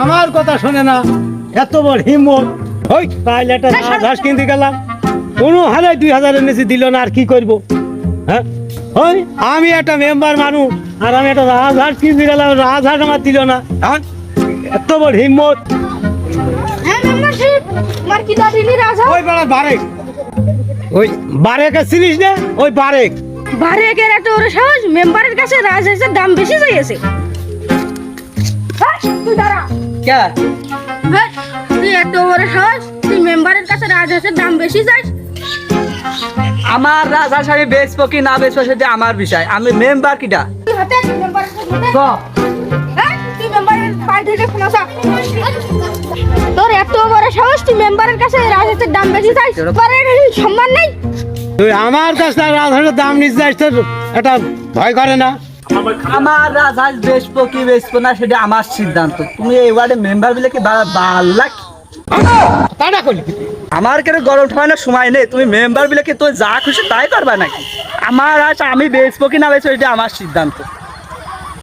আমার কথা শোনে না, এত বড় হিম্মত। ওই কাল একটা ঘাস কিনতে গেলাম, কোনো হারে 2000 এনেছি, দিল না, আর কি করব? হ্যাঁ, ওই আমি একটা মেম্বার মানুষ, আর আমি একটা রাজহাঁস কিনতে গেলাম, রাজহাঁস আমার দিল না। হ্যাঁ, এত বড় হিম্মত। ওই বেড়া বারেক, ওই বারেকে চিনিস না? ওই বারেক, বারেকের এত বড় সাহস, মেম্বারের কাছে রাজহাঁসের দাম বেশি চাইছে। তুই দাঁড়া। কে? তুই এত বড় সাহস, তুই মেম্বারের কাছে রাজহাঁসের দাম বেশি চাইছ? আমার রাজহাঁস আমি বেচবো কি না বেচবো সেটা আমার বিষয়, আমি মেম্বার কিটা। তুই হাতে মেম্বারের কাছে ক। তুই মেম্বারের পায়ে ধরে ফোন আসা। তোর এত বড় সাহস, তুই মেম্বারের কাছে রাজহাঁসের দাম বেশি চাইছ? তোর সম্মান নেই? তুই আমার কাছে রাজহাঁসের দাম নিতে যাস, তোর এটা ভয় করে না? আমার রাজহাঁস বেচবো কি বেচবো না সেটা আমার সিদ্ধান্ত। তুমি এই ওয়ার্ডে মেম্বার বলে কি বাল্লা? তাড়া করলি আমার কেন গরম ঠান্ডার সময় নেই, তুমি মেম্বার বলে কি তুই যা খুশি তাই করবা নাকি? আমার হাঁস আমি বেচবো কি না বেচবো এটা আমার সিদ্ধান্ত।